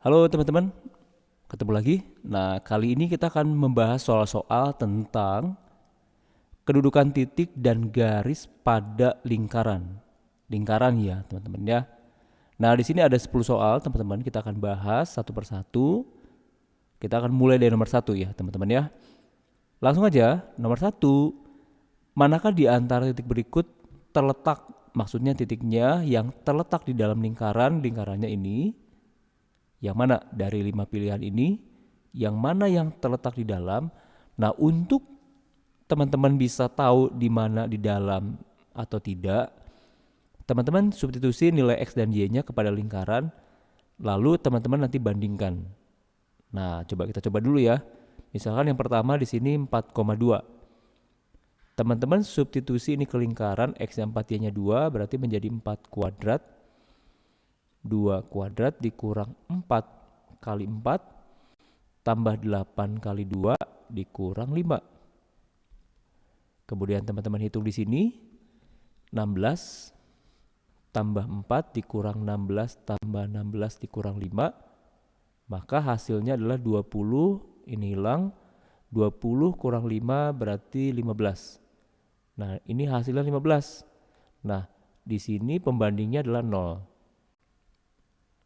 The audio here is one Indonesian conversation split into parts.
Halo teman-teman, ketemu lagi. Nah, kali ini kita akan membahas soal-soal tentang kedudukan titik dan garis pada lingkaran. Lingkaran ya, teman-teman ya. Nah, di sini ada 10 soal, teman-teman. Kita akan bahas satu persatu. Kita akan mulai dari nomor satu ya, teman-teman ya. Langsung aja, nomor satu. Manakah di antara titik berikut terletak, maksudnya titiknya yang terletak di dalam lingkarannya ini, yang mana dari 5 pilihan ini, yang mana yang terletak di dalam. Nah, untuk teman-teman bisa tahu di mana di dalam atau tidak, teman-teman substitusi nilai X dan Y-nya kepada lingkaran, lalu teman-teman nanti bandingkan. Nah, kita coba dulu ya. Misalkan yang pertama di sini 4,2. Teman-teman substitusi ini ke lingkaran, X-nya 4, Y-nya 2, berarti menjadi 4 kuadrat. 2 kuadrat dikurang 4 kali 4 tambah 8 kali 2 dikurang 5. Kemudian teman-teman hitung di sini 16 tambah 4 dikurang 16 tambah 16 dikurang 5, maka hasilnya adalah 20. Ini hilang, 20 kurang 5 berarti 15. Nah, ini hasilnya 15. Nah, di sini pembandingnya adalah 0.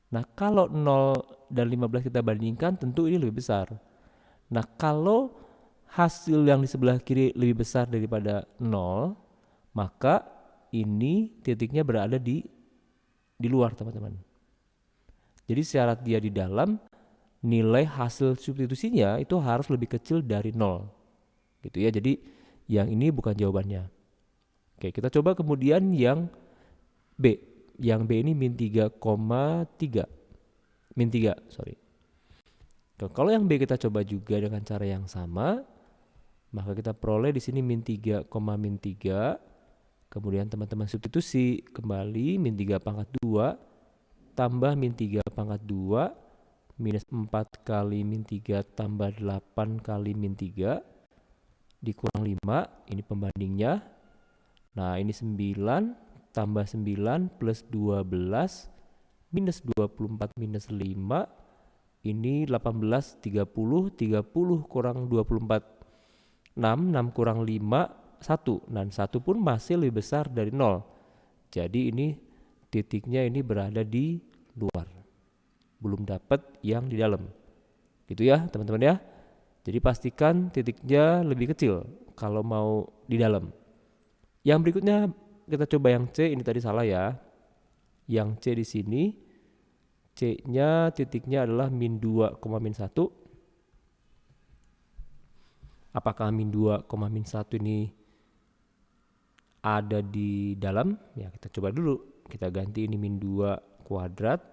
Nah, kalau 0 dan 15 kita bandingkan, tentu ini lebih besar. Nah, kalau hasil yang di sebelah kiri lebih besar daripada 0, maka ini titiknya berada di luar, teman-teman. Jadi syarat dia di dalam, nilai hasil substitusinya itu harus lebih kecil dari 0. Gitu ya. Jadi yang ini bukan jawabannya. Oke, kita coba kemudian yang B. Yang B ini min 3,3. Min 3, sorry. Kalau yang B kita coba juga dengan cara yang sama, maka kita peroleh di sini min 3, min 3. Kemudian teman-teman substitusi kembali min 3 pangkat 2 tambah min 3 pangkat 2 minus 4 kali min 3 tambah 8 kali min 3 dikurang 5. Ini pembandingnya. Nah, ini 9 tambah 9 plus 12 minus 24 minus 5. Ini 18, 30 kurang 24, 6 kurang 5, 1. Dan 1 pun masih lebih besar dari 0. Jadi ini titiknya ini berada di luar, belum dapat yang di dalam. Gitu ya teman-teman ya. Jadi pastikan titiknya lebih kecil kalau mau di dalam. Yang berikutnya kita coba yang C. Ini tadi salah ya. Yang C di sini, C-nya titiknya adalah min 2, min 1. Apakah min 2, min 1 ini ada di dalam? Ya, kita coba dulu. Kita ganti ini min 2 kuadrat.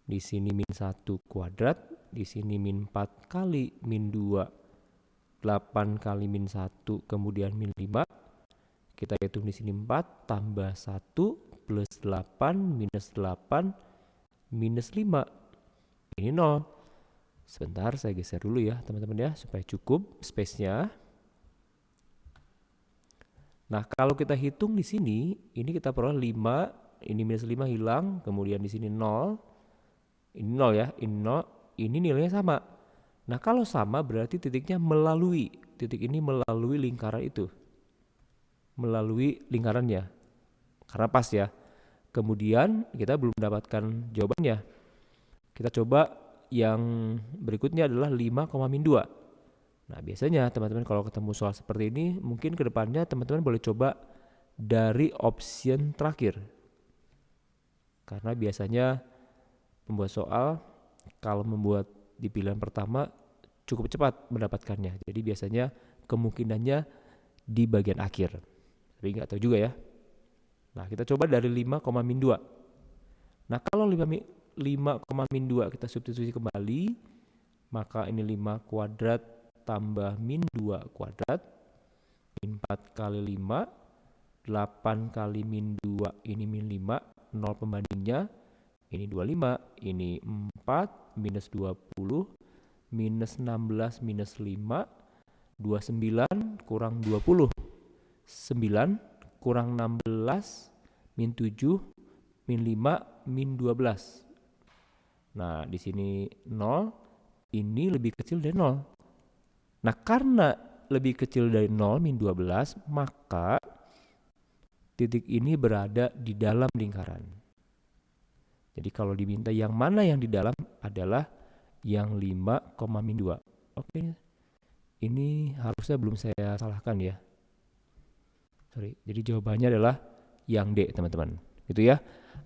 Di sini min 1 kuadrat. Di sini min 4 kali min 2, 8 kali min 1, kemudian min 5. Kita hitung di sini 4 tambah 1 plus 8 minus 8 minus 5. Ini 0. Sebentar, saya geser dulu ya teman-teman ya, supaya cukup space-nya. Nah, kalau kita hitung di sini, ini kita peroleh 5, ini minus 5 hilang, kemudian di sini 0. Ini 0 ya, ini 0, ini nilainya sama. Nah, kalau sama berarti titik ini melalui lingkaran itu. Melalui lingkarannya. Karena pas ya. Kemudian kita belum mendapatkan jawabannya. Kita coba yang berikutnya adalah 5, min 2. Nah, biasanya teman-teman kalau ketemu soal seperti ini, mungkin ke depannya teman-teman boleh coba dari option terakhir. Karena biasanya pembuat soal kalau membuat di pilihan pertama cukup cepat mendapatkannya. Jadi biasanya kemungkinannya di bagian akhir. Tapi nggak tahu juga ya. Nah, kita coba dari 5, min 2. Nah, kalau 5, min 2 kita substitusi kembali, maka ini 5 kuadrat tambah min 2 kuadrat, min 4 kali 5, 8 kali min 2, ini min 5, 0 pembandingnya, ini 25, ini 4, minus 20, minus 16, minus 5, 29 kurang 20, 9 kurang 16, min 7, min 5, min 12. Nah, di sini 0, ini lebih kecil dari 0. Nah, karena lebih kecil dari 0, min 12, maka titik ini berada di dalam lingkaran. Jadi kalau diminta yang mana yang di dalam adalah yang 5, min 2. Oke, ini harusnya belum saya salahkan ya. Sorry, jadi jawabannya adalah yang D, teman-teman. Gitu ya.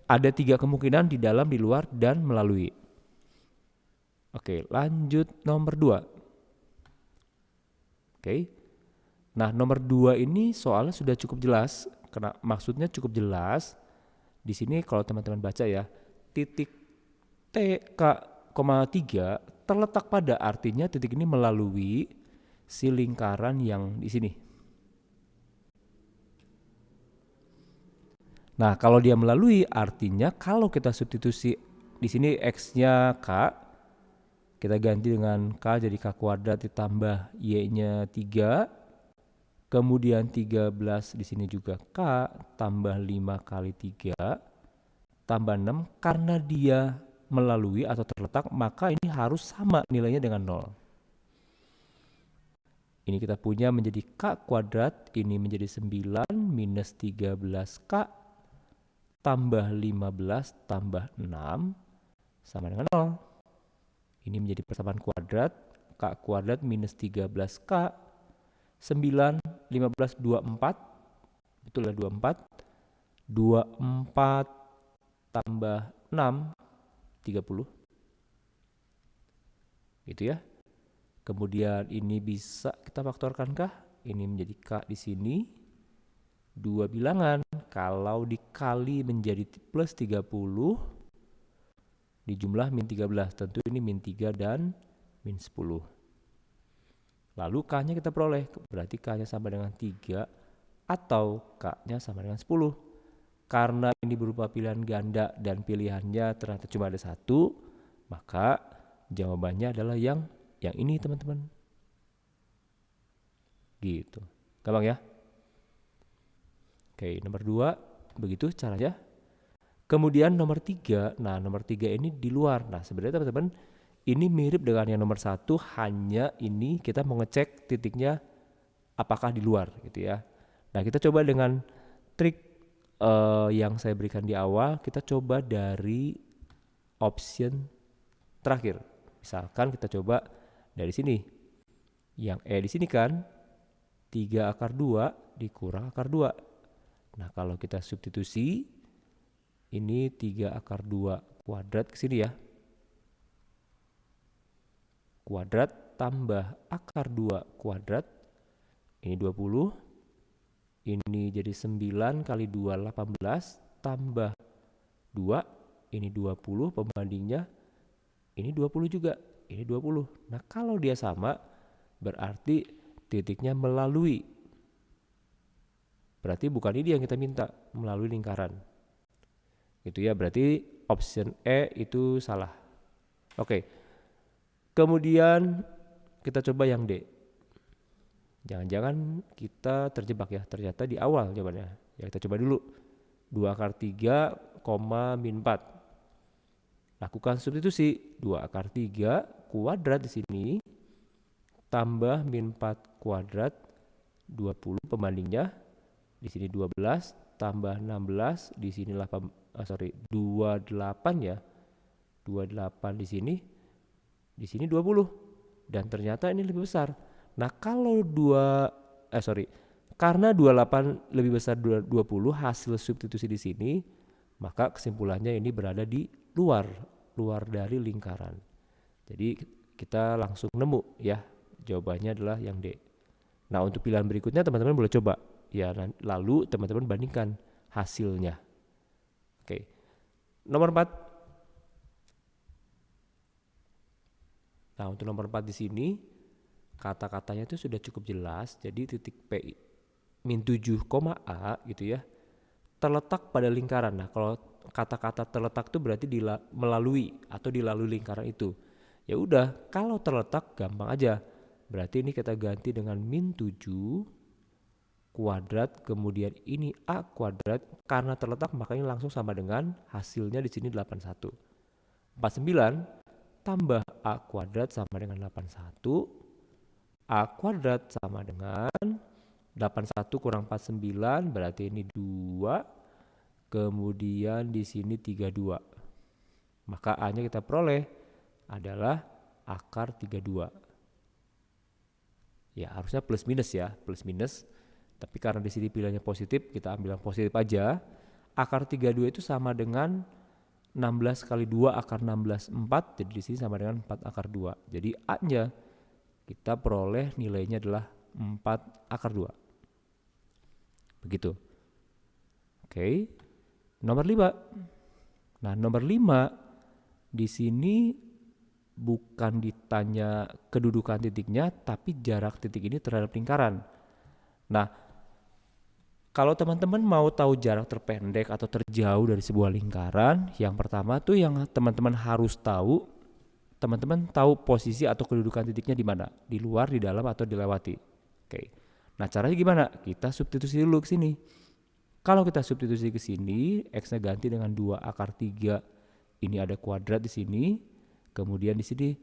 Ada 3 kemungkinan di dalam, di luar, dan melalui. Oke, lanjut nomor 2. Oke. Nah, nomor 2 ini soalnya sudah cukup jelas. Karena maksudnya cukup jelas. Di sini kalau teman-teman baca ya, titik T, K, 3 terletak pada, artinya titik ini melalui si lingkaran yang di sini. Nah, kalau dia melalui, artinya kalau kita substitusi di sini X-nya K, kita ganti dengan K jadi K kuadrat ditambah Y-nya 3, kemudian 13 di sini juga K, tambah 5 kali 3, tambah 6, karena dia melalui atau terletak, maka ini harus sama nilainya dengan 0. Ini kita punya menjadi K kuadrat, ini menjadi 9 minus 13K tambah 15 tambah 6 sama dengan 0. Ini menjadi persamaan kuadrat, K kuadrat minus 13K, 9, 15, 24, betul ya 24, 24 tambah 6, 30. Gitu ya. Kemudian ini bisa kita faktorkan kah? Ini menjadi K di sini. 2 bilangan. Kalau dikali menjadi plus 30, di jumlah min 13. Tentu ini min 3 dan min 10. Lalu K-nya kita peroleh. Berarti K-nya sama dengan 3 atau K-nya sama dengan 10. Karena ini berupa pilihan ganda dan pilihannya ternyata cuma ada 1, maka jawabannya adalah yang ini, teman-teman. Gitu. Gampang ya? Oke, nomor 2 begitu caranya. Kemudian nomor 3, nah nomor 3 ini di luar. Nah, sebenarnya teman-teman ini mirip dengan yang nomor 1, hanya ini kita mau ngecek titiknya apakah di luar gitu ya. Nah, kita coba dengan trik yang saya berikan di awal. Kita coba dari option terakhir. Misalkan kita coba dari sini. Yang E di sini kan 3 akar 2 dikurang akar 2. Nah, kalau kita substitusi ini 3 akar 2 kuadrat ke sini ya. Kuadrat tambah akar 2 kuadrat. Ini 20. Ini jadi 9 kali 2 18 tambah 2. Ini 20 pembandingnya. Ini 20 juga. Ini 20. Nah, kalau dia sama berarti titiknya melalui. Berarti bukan ini yang kita minta, melalui lingkaran. Gitu ya, berarti option E itu salah. Oke. Kemudian kita coba yang D. Jangan-jangan kita terjebak ya, ternyata di awal jawabannya. Ya, kita coba dulu. 2 akar 3, min 4. Lakukan substitusi. 2 akar 3 kuadrat di sini tambah min 4 kuadrat 20 pembandingnya. Di sini 12 tambah 16, di sini 28 ya. 28 di sini. Di sini 20. Dan ternyata ini lebih besar. Nah, kalau karena 28 lebih besar 20 hasil substitusi di sini, maka kesimpulannya ini berada di luar dari lingkaran. Jadi kita langsung nemu ya, jawabannya adalah yang D. Nah, untuk pilihan berikutnya teman-teman boleh coba ya, lalu teman-teman bandingkan hasilnya. Oke. Nomor 4. Nah, untuk nomor 4 di sini kata-katanya itu sudah cukup jelas. Jadi titik P min 7, A gitu ya, terletak pada lingkaran. Nah, kalau kata-kata terletak itu berarti melalui atau dilalui lingkaran itu. Ya udah, kalau terletak gampang aja. Berarti ini kita ganti dengan min 7 kuadrat, kemudian ini A kuadrat. Karena terletak makanya langsung sama dengan hasilnya di sini 81. 49 tambah A kuadrat sama dengan 81. A kuadrat sama dengan 81 kurang 49 berarti ini 2. Kemudian di sini 32. Maka A-nya kita peroleh adalah akar 32. Ya harusnya plus minus ya, plus minus. Tapi karena di sini pilihannya positif, kita ambil yang positif aja. Akar 32 itu sama dengan 16 kali 2 akar 16, 4. Jadi di sini sama dengan 4 akar 2. Jadi A-nya kita peroleh nilainya adalah 4 akar 2. Begitu. Oke. Nomor 5. Nah, nomor 5 di sini bukan ditanya kedudukan titiknya, tapi jarak titik ini terhadap lingkaran. Nah, kalau teman-teman mau tahu jarak terpendek atau terjauh dari sebuah lingkaran, yang pertama tuh yang teman-teman harus tahu, teman-teman tahu posisi atau kedudukan titiknya di mana, di luar, di dalam, atau dilewati. Oke. Nah, caranya gimana? Kita substitusi dulu ke sini. Kalau kita substitusi ke sini, x-nya ganti dengan 2 akar 3. Ini ada kuadrat di sini. Kemudian di sini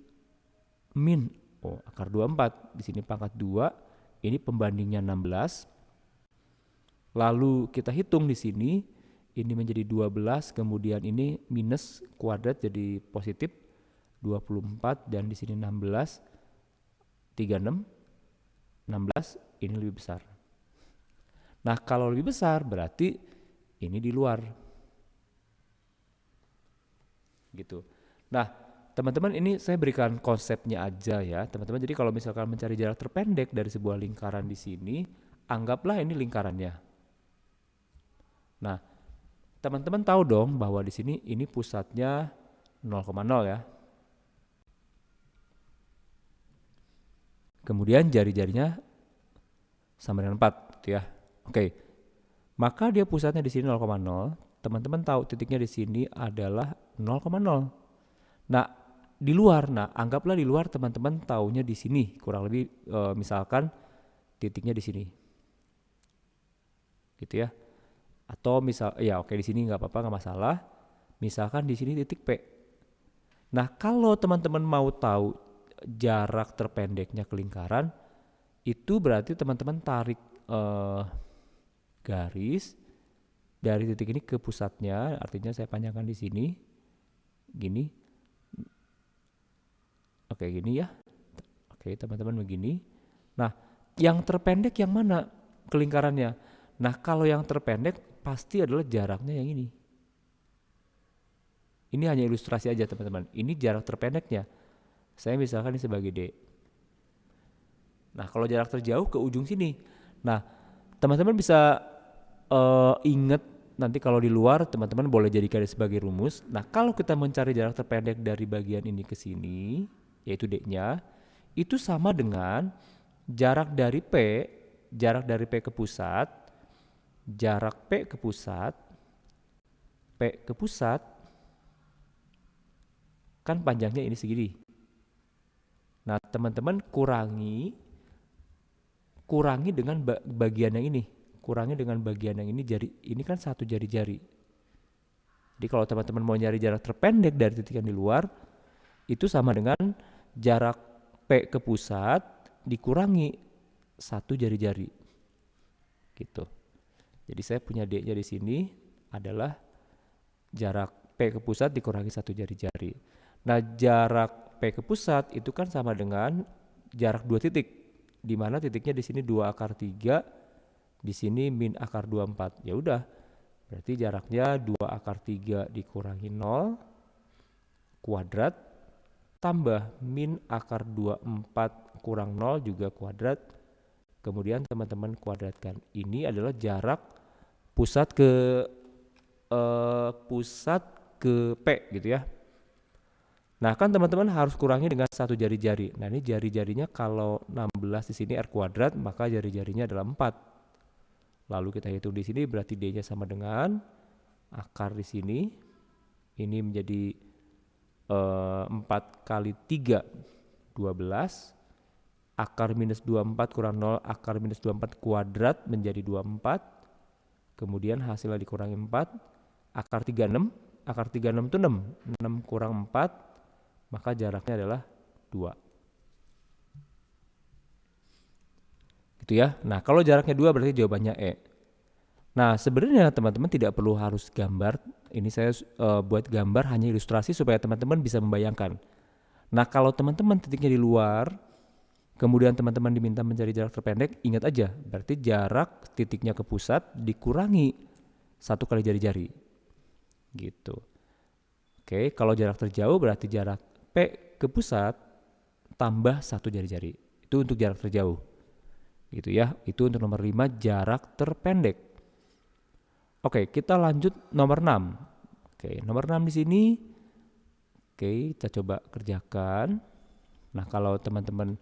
min akar 24, di sini pangkat 2, ini pembandingnya 16. Lalu kita hitung di sini, ini menjadi 12, kemudian ini minus kuadrat jadi positif 24 dan di sini 16, 36, 16 ini lebih besar. Nah, kalau lebih besar berarti ini di luar. Gitu. Nah, teman-teman ini saya berikan konsepnya aja ya, teman-teman. Jadi kalau misalkan mencari jarak terpendek dari sebuah lingkaran di sini, anggaplah ini lingkarannya. Nah, teman-teman tahu dong bahwa di sini ini pusatnya 0,0 ya. Kemudian jari-jarinya sama dengan 4 gitu ya. Oke. Maka dia pusatnya di sini 0,0. Teman-teman tahu titiknya di sini adalah 0,0. Nah, di luar, anggaplah di luar teman-teman taunya di sini, kurang lebih misalkan titiknya di sini. Gitu ya. Atau misal di sini nggak apa-apa, nggak masalah. Misalkan di sini titik P. Nah, kalau teman-teman mau tahu jarak terpendeknya ke lingkaran, itu berarti teman-teman tarik garis dari titik ini ke pusatnya, artinya saya panjangkan di sini, gini. Oke, gini ya. Oke, teman-teman begini. Nah, yang terpendek yang mana ke lingkarannya? Nah, kalau yang terpendek pasti adalah jaraknya yang ini. Ini hanya ilustrasi aja teman-teman. Ini jarak terpendeknya. Saya misalkan ini sebagai D. Nah, kalau jarak terjauh ke ujung sini. Nah, teman-teman bisa ingat nanti kalau di luar teman-teman boleh jadikan sebagai rumus. Nah, kalau kita mencari jarak terpendek dari bagian ini ke sini, yaitu D-nya, itu sama dengan jarak dari P ke pusat, jarak P ke pusat, kan panjangnya ini segini. Nah, teman-teman kurangi dengan bagian yang ini. Kurangi dengan bagian yang ini, jari ini kan satu jari-jari. Jadi kalau teman-teman mau nyari jarak terpendek dari titik yang di luar, itu sama dengan jarak P ke pusat dikurangi satu jari-jari. Gitu. Jadi saya punya D-nya di sini adalah jarak P ke pusat dikurangi satu jari-jari. Nah, jarak P ke pusat itu kan sama dengan jarak dua titik, di mana titiknya di sini 2 akar 3, di sini min akar 24. Ya udah, berarti jaraknya 2 akar 3 dikurangi 0 kuadrat tambah min akar 24 kurang 0 juga kuadrat. Kemudian teman-teman kuadratkan. Ini adalah jarak pusat ke P gitu ya. Nah, kan teman-teman harus kurangi dengan satu jari-jari. Nah, ini jari-jarinya kalau 16 di sini R kuadrat, maka jari-jarinya adalah 4. Lalu kita hitung di sini berarti D-nya sama dengan akar di sini. Ini menjadi 4 kali 3, 12. Akar minus 24 kurang 0, akar minus 24 kuadrat menjadi 24. Kemudian hasilnya dikurangi 4. Akar 36 akar 36 itu 6. 6 kurang 4, maka jaraknya adalah 2. Gitu ya. Nah, kalau jaraknya 2 berarti jawabannya E. Nah, sebenarnya teman-teman tidak perlu harus gambar. Ini saya buat gambar hanya ilustrasi supaya teman-teman bisa membayangkan. Nah, kalau teman-teman titiknya di luar, kemudian teman-teman diminta mencari jarak terpendek, ingat aja, berarti jarak titiknya ke pusat dikurangi 1 kali jari-jari. Gitu. Oke, kalau jarak terjauh berarti jarak P ke pusat tambah 1 jari-jari. Itu untuk jarak terjauh. Gitu ya. Itu untuk nomor 5 jarak terpendek. Oke, kita lanjut nomor 6. Oke, nomor 6 di sini. Oke, kita coba kerjakan. Nah, kalau teman-teman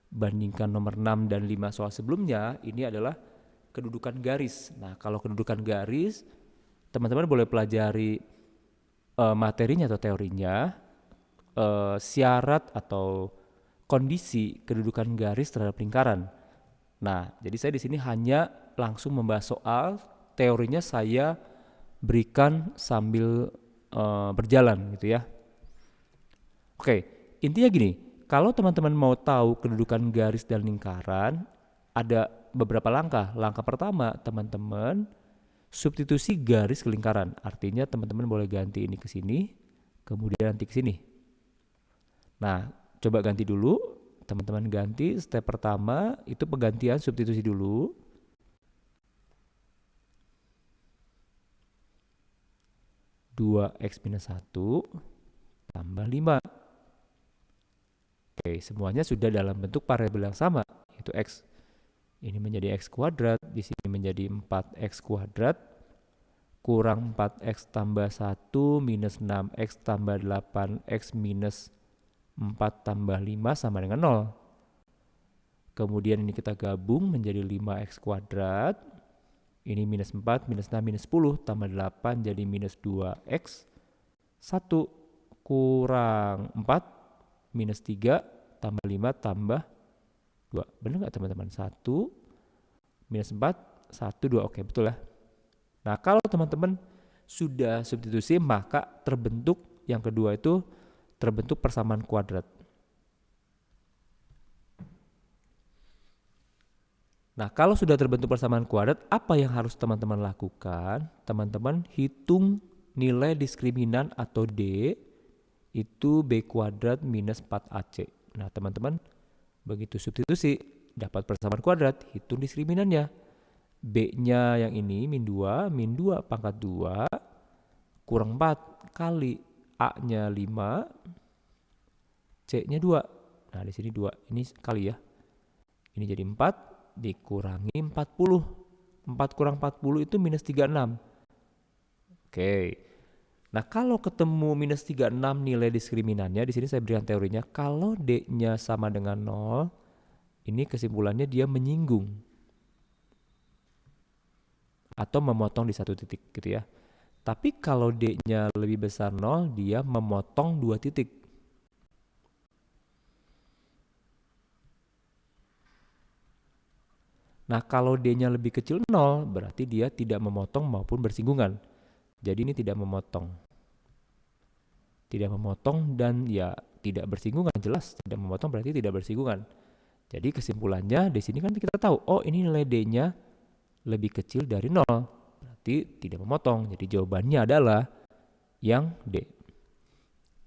bandingkan nomor 6 dan 5 soal sebelumnya, ini adalah kedudukan garis. Nah, kalau kedudukan garis, teman-teman boleh pelajari materinya atau teorinya, syarat atau kondisi kedudukan garis terhadap lingkaran. Nah, jadi saya di sini hanya langsung membahas soal, teorinya saya berikan sambil berjalan gitu ya. Oke, intinya gini, kalau teman-teman mau tahu kedudukan garis dan lingkaran, ada beberapa langkah. Langkah pertama, teman-teman substitusi garis ke lingkaran. Artinya teman-teman boleh ganti ini ke sini, kemudian nanti ke sini. Nah, coba ganti dulu. Teman-teman ganti, step pertama itu penggantian substitusi dulu. Dua X minus 1 tambah 5. Oke, semuanya sudah dalam bentuk variabel yang sama, yaitu X. Ini menjadi X kuadrat, di sini menjadi 4X kuadrat, kurang 4X tambah 1 minus 6X tambah 8X minus 4 tambah 5 sama dengan 0. Kemudian ini kita gabung menjadi 5X kuadrat. Ini minus 4, minus 6, minus 10 tambah 8 jadi minus 2X. 1 kurang 4 minus 3 tambah 5 tambah 2. Benar nggak teman-teman? 1 minus 4, 1, 2. Oke, betul ya. Nah, kalau teman-teman sudah substitusi, maka terbentuk yang kedua itu terbentuk persamaan kuadrat. Nah, kalau sudah terbentuk persamaan kuadrat, apa yang harus teman-teman lakukan? Teman-teman hitung nilai diskriminan atau D, itu B kuadrat minus 4AC. Nah, teman-teman begitu substitusi, dapat persamaan kuadrat, hitung diskriminannya. B-nya yang ini, min 2 pangkat 2, kurang 4 kali A-nya 5, C-nya 2. Nah, di sini 2, ini kali ya. Ini jadi 4, dikurangi 40. 4 kurang 40 itu minus 36. Oke. Nah, kalau ketemu minus 36 nilai diskriminannya, di sini saya berikan teorinya, kalau D-nya sama dengan 0, ini kesimpulannya dia menyinggung atau memotong di satu titik gitu ya. Tapi kalau D-nya lebih besar 0, dia memotong 2 titik. Nah, kalau D-nya lebih kecil 0, berarti dia tidak memotong maupun bersinggungan. Jadi ini tidak memotong. Tidak memotong dan ya tidak bersinggungan, jelas tidak memotong berarti tidak bersinggungan. Jadi kesimpulannya di sini kan kita tahu, oh ini nilai D-nya lebih kecil dari 0, berarti tidak memotong. Jadi jawabannya adalah yang D.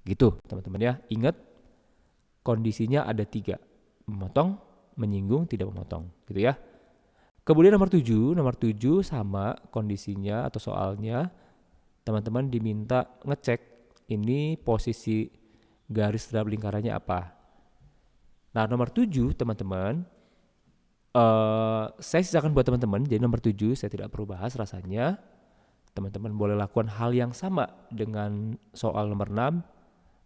Gitu teman-teman ya, ingat kondisinya ada 3, memotong, menyinggung, tidak memotong gitu ya. Kemudian nomor 7 sama kondisinya atau soalnya, teman-teman diminta ngecek ini posisi garis terhadap lingkarannya apa. Nah, nomor 7 teman-teman, saya sisakan buat teman-teman, jadi nomor 7 saya tidak perlu bahas rasanya. Teman-teman boleh lakukan hal yang sama dengan soal nomor 6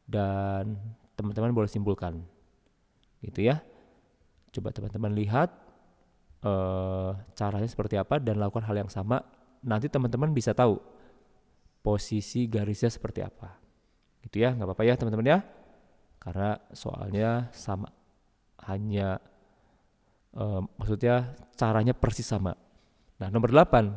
dan teman-teman boleh simpulkan. Gitu ya. Coba teman-teman lihat caranya seperti apa dan lakukan hal yang sama. Nanti teman-teman bisa tahu posisi garisnya seperti apa. Gitu ya, nggak apa-apa ya teman-teman ya. Karena soalnya sama. Hanya maksudnya caranya persis sama. Nah, nomor 8.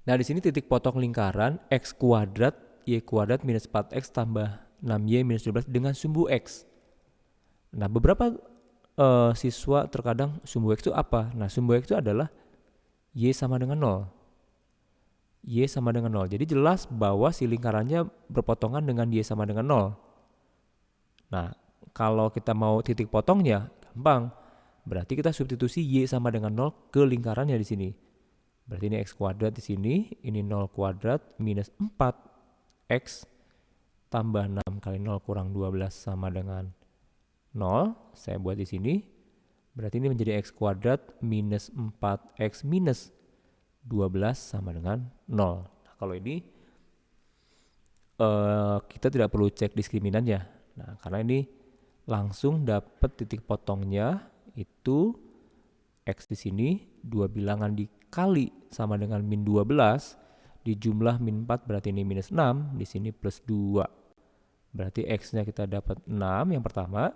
Nah, di sini titik potong lingkaran X kuadrat Y kuadrat minus 4X tambah 6Y minus 12 dengan sumbu X. Nah, beberapa siswa terkadang sumbu X itu apa? Nah, sumbu X itu adalah Y sama dengan 0. Y sama dengan 0. Jadi jelas bahwa si lingkarannya berpotongan dengan Y sama dengan 0. Nah, kalau kita mau titik potongnya, gampang. Berarti kita substitusi Y sama dengan 0 ke lingkarannya di sini. Berarti ini X kuadrat di sini, ini 0 kuadrat minus 4X tambah 6 kali 0 kurang 12 sama dengan 0. Saya buat di sini. Berarti ini menjadi X kuadrat minus 4X minus 12 sama dengan 0. Nah, kalau ini kita tidak perlu cek diskriminannya. Nah, karena ini langsung dapat titik potongnya itu X di sini 2 bilangan dikali sama dengan min 12 di jumlah min 4 berarti ini minus 6, di sini plus 2. Berarti X-nya kita dapat 6 yang pertama,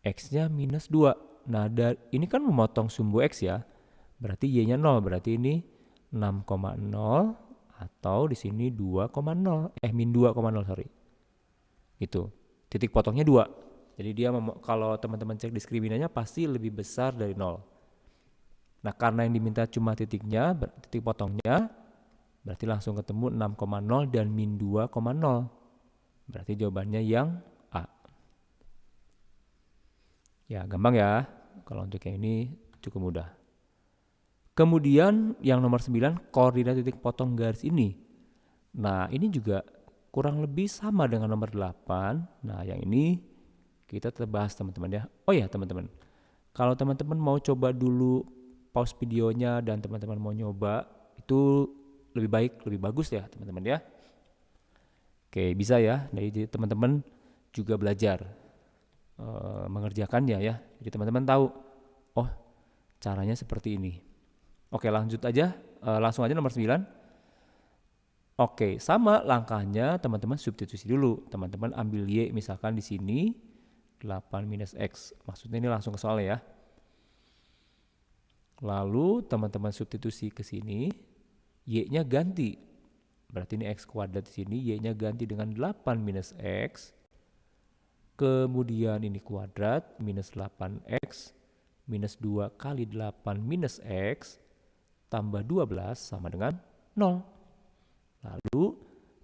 X-nya minus 2. Nah, ini kan memotong sumbu X ya. Berarti Y-nya 0, berarti ini 6,0 atau di sini 2,0 min 2,0 sorry. Itu. Titik potongnya 2. Jadi dia kalau teman-teman cek diskriminannya pasti lebih besar dari 0. Nah, karena yang diminta cuma titiknya, titik potongnya, berarti langsung ketemu 6,0 dan min 2,0. Berarti jawabannya yang A. Ya, gampang ya. Kalau untuk yang ini cukup mudah. Kemudian yang nomor 9, koordinat titik potong garis ini. Nah, ini juga kurang lebih sama dengan nomor 8. Nah, yang ini kita bahas teman-teman ya. Oh ya teman-teman, kalau teman-teman mau coba dulu pause videonya dan teman-teman mau nyoba, itu lebih baik, lebih bagus ya teman-teman ya. Oke, bisa ya. Jadi teman-teman juga belajar mengerjakannya ya. Jadi teman-teman tahu, oh caranya seperti ini. Oke, lanjut aja, langsung aja nomor 9. Oke, sama langkahnya teman-teman substitusi dulu. Teman-teman ambil Y misalkan di sini 8 minus X. Maksudnya ini langsung ke soalnya ya. Lalu teman-teman substitusi ke sini, Y-nya ganti. Berarti ini X kuadrat di sini, Y-nya ganti dengan 8 minus X. Kemudian ini kuadrat minus 8X minus 2 kali 8 minus X tambah 12 sama dengan 0. Lalu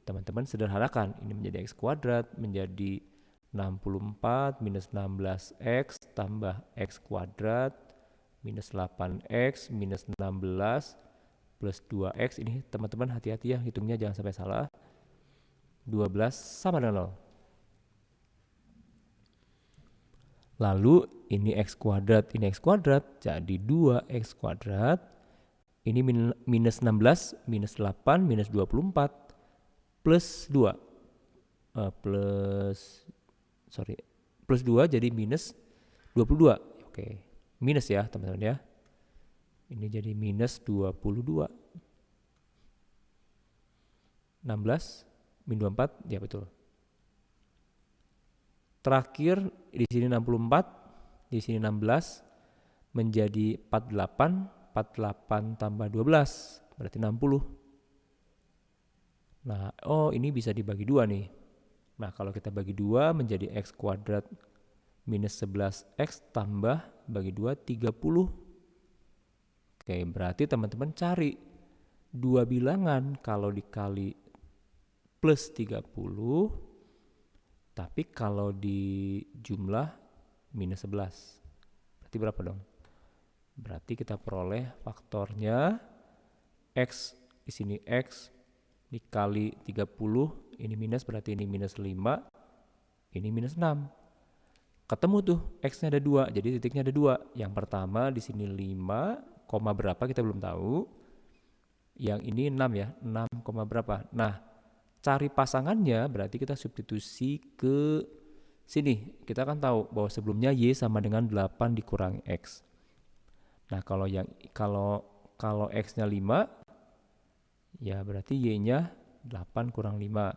teman-teman sederhanakan, ini menjadi X kuadrat menjadi 64 minus 16X tambah X kuadrat minus 8X minus 16 plus 2X. Ini teman-teman hati-hati ya, hitungnya jangan sampai salah. 12 sama dengan 0. Lalu ini X kuadrat, ini X kuadrat, jadi 2X kuadrat. Ini minus 16, minus 8, minus 24, plus 2. Plus 2 jadi minus 22. Oke, minus ya teman-teman ya. Ini jadi minus 22. 16 min 24, ya betul. Terakhir di sini 64, di sini 16 menjadi 48, 48 tambah 12 berarti 60. Nah, ini bisa dibagi 2 nih. Nah, kalau kita bagi 2 menjadi X kuadrat minus 11X tambah bagi 2 30. Oke, berarti teman-teman cari 2 bilangan kalau dikali plus 30, tapi kalau di jumlah minus 11. Berarti berapa dong? Berarti kita peroleh faktornya X, di sini X dikali 30, ini minus berarti ini minus 5, ini minus 6. Ketemu tuh X-nya ada 2, jadi titiknya ada 2. Yang pertama di sini 5, berapa kita belum tahu. Yang ini 6 ya, 6, berapa. Nah, cari pasangannya berarti kita substitusi ke sini. Kita kan tahu bahwa sebelumnya Y sama dengan 8 dikurangi X. Nah, kalau X-nya 5, ya berarti Y-nya 8 kurang 5.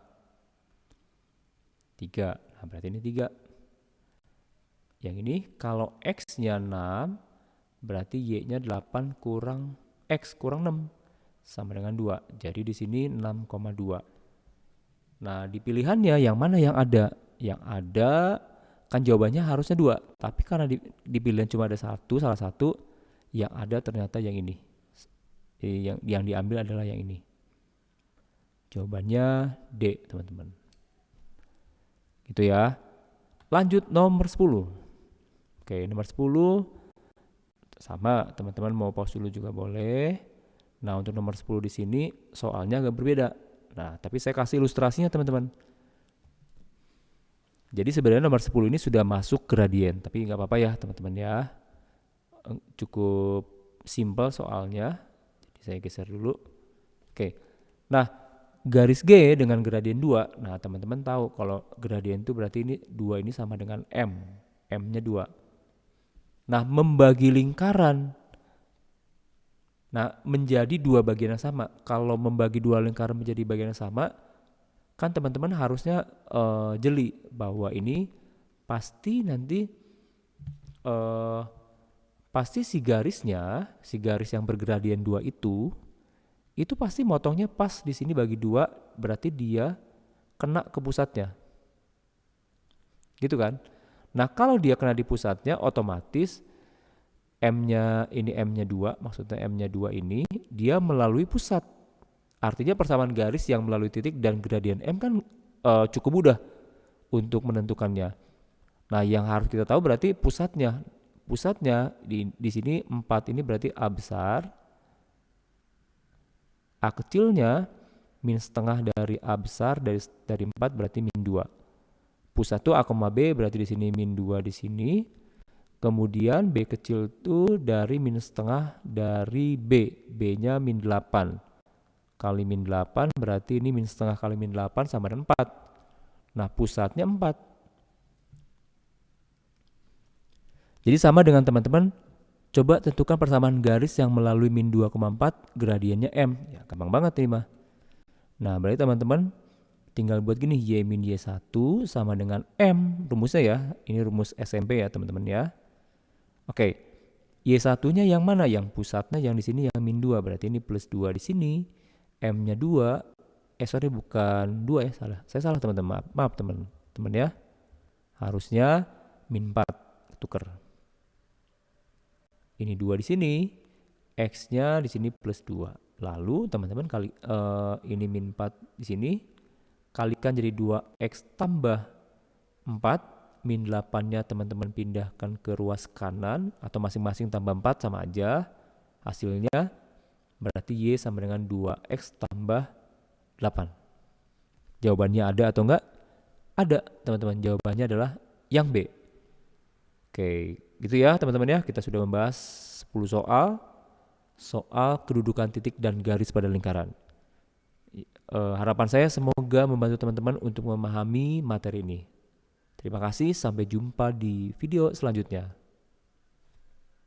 3. Nah, berarti ini 3. Yang ini kalau X-nya 6, berarti Y-nya 8 kurang X kurang 6. sama dengan 2. Jadi di sini 6,2. Nah, di pilihannya yang mana yang ada? Yang ada kan jawabannya harusnya 2. Tapi karena di pilihan cuma ada salah satu, yang ada ternyata yang ini. Yang diambil adalah yang ini. Jawabannya D, teman-teman. Gitu ya. Lanjut nomor 10. Oke, nomor 10 sama, teman-teman mau pause dulu juga boleh. Nah, untuk nomor 10 di sini soalnya agak berbeda. Nah, tapi saya kasih ilustrasinya, teman-teman. Jadi sebenarnya nomor 10 ini sudah masuk gradien, tapi nggak apa-apa ya, teman-teman ya. Cukup simpel soalnya. Jadi saya geser dulu. Oke. Nah, garis G dengan gradien 2. Nah, teman-teman tahu kalau gradien itu berarti ini 2 ini sama dengan M. M-nya 2. Nah, membagi lingkaran. Nah, menjadi dua bagian yang sama. Kalau membagi dua lingkaran menjadi bagian yang sama, kan teman-teman harusnya jeli bahwa ini pasti nanti pasti si garis yang bergradien 2 itu pasti motongnya pas di sini bagi 2, berarti dia kena ke pusatnya. Gitu kan? Nah, kalau dia kena di pusatnya, otomatis M-nya 2, maksudnya M-nya 2 ini dia melalui pusat. Artinya persamaan garis yang melalui titik dan gradien M kan cukup mudah untuk menentukannya. Nah, yang harus kita tahu berarti pusatnya. Pusatnya di sini 4 ini berarti A besar. A kecilnya min setengah dari A besar dari 4 berarti min 2. Pusat itu A, B berarti di sini min 2 di sini. Kemudian B kecil itu dari min setengah dari B. B-nya min 8. Kali min 8 berarti ini min setengah kali min 8 sama dengan 4. Nah, pusatnya 4. Jadi sama dengan teman-teman, coba tentukan persamaan garis yang melalui min 2,4 gradiennya M. Ya, gampang banget nih mah. Nah, berarti teman-teman tinggal buat gini, Y min Y1 sama dengan M. Rumusnya ya, ini rumus SMP ya teman-teman ya. Oke, Y1-nya yang mana? Yang pusatnya yang di sini yang min 2, berarti ini plus 2 di sini. M-nya 2, bukan 2 ya, salah. Saya salah teman-teman, maaf teman-teman ya. Harusnya min 4, tuker. Ini 2 di sini, X-nya di sini plus 2. Lalu teman-teman kali ini min 4 di sini, kalikan jadi 2X tambah 4, min 8-nya teman-teman pindahkan ke ruas kanan, atau masing-masing tambah 4 sama aja. Hasilnya berarti Y sama dengan 2X tambah 8. Jawabannya ada atau enggak? Ada, teman-teman. Jawabannya adalah yang B. Oke, gitu ya teman-teman ya. Kita sudah membahas 10 soal kedudukan titik dan garis pada lingkaran. Harapan saya semoga membantu teman-teman untuk memahami materi ini. Terima kasih, sampai jumpa di video selanjutnya.